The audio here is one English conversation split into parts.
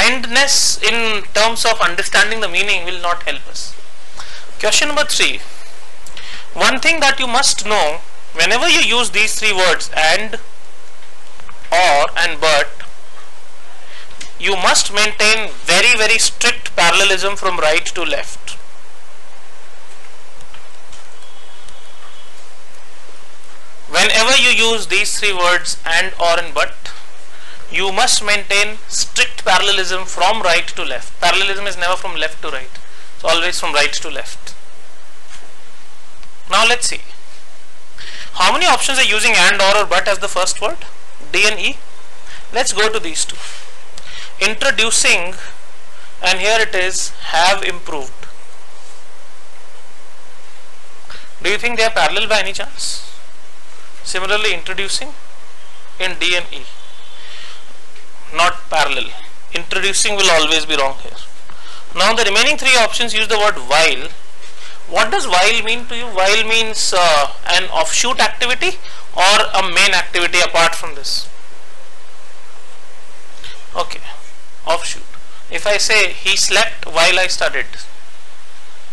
blindness in terms of understanding the meaning will not help us. Question number 3. One thing that you must know, whenever you use these three words, and, or, and but, you must maintain very strict parallelism from right to left. Whenever you use these three words, and, or, and but, you must maintain strict parallelism from right to left. Parallelism is never from left to right. It's always from right to left. Now let's see. How many options are using and, or but as the first word? D and E. Let's go to these two. Introducing, and here it is, have improved. Do you think they are parallel by any chance? Similarly, introducing in D and E. Not parallel. Introducing will always be wrong here. Now the remaining three options use the word while. What does while mean to you? While means an offshoot activity or a main activity apart from this? Okay, offshoot. If I say he slept while I studied.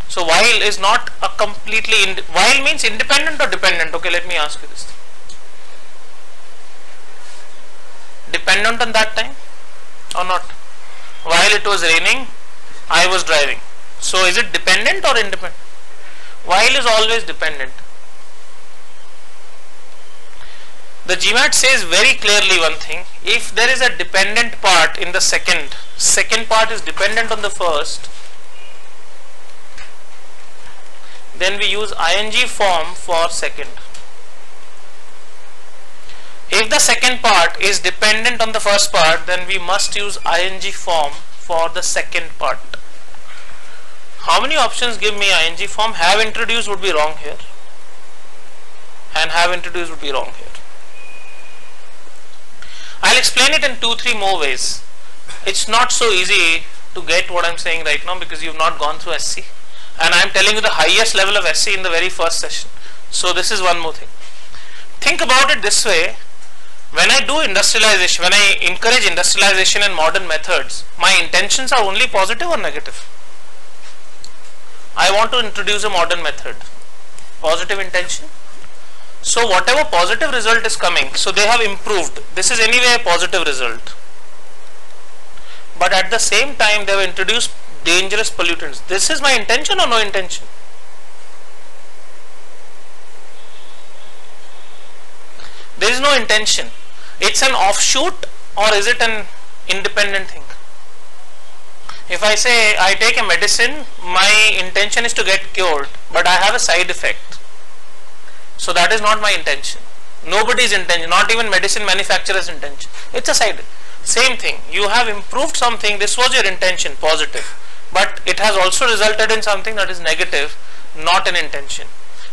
So while is not a completely, while means independent or dependent? Okay, let me ask you this. Dependent on that time or not? While it was raining, I was driving. So is it dependent or independent? While is always dependent. The GMAT says very clearly one thing. If there is a dependent part in the second part is dependent on the first, then we use ing form for second. If the second part is dependent on the first part, then we must use ing form for the second part. How many options give me ing form? Have introduced would be wrong here, and have introduced would be wrong here. I'll explain it in 2-3 more ways. It's not so easy to get what I'm saying right now because you've not gone through SC, and I'm telling you the highest level of SC in the very first session. So this is one more thing. Think about it this way. When I do industrialization, when I encourage industrialization and modern methods, my intentions are only positive or negative? I want to introduce a modern method. Positive intention. So whatever positive result is coming, so they have improved. This is anyway a positive result. But at the same time they have introduced dangerous pollutants. This is my intention or no intention? There is no intention. It's an offshoot or is it an independent thing? If I say I take a medicine, my intention is to get cured, but I have a side effect. So that is not my intention. Nobody's intention, not even medicine manufacturer's intention. It's a side. Same thing. You have improved something, this was your intention, positive. But it has also resulted in something that is negative, not an intention.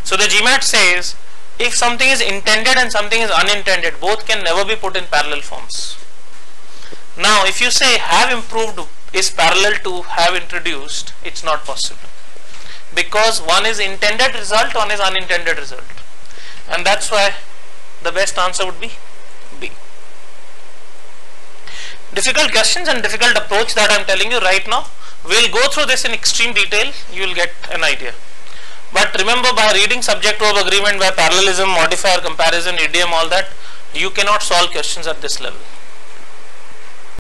So the GMAT says, if something is intended and something is unintended, both can never be put in parallel forms. Now if you say have improved is parallel to have introduced, it's not possible. Because one is intended result, one is unintended result. And that's why the best answer would be B. Difficult questions and difficult approach that I am telling you right now. We'll go through this in extreme detail, you will get an idea. But remember, by reading subject verb agreement, by parallelism, modifier, comparison, idiom, all that, you cannot solve questions at this level.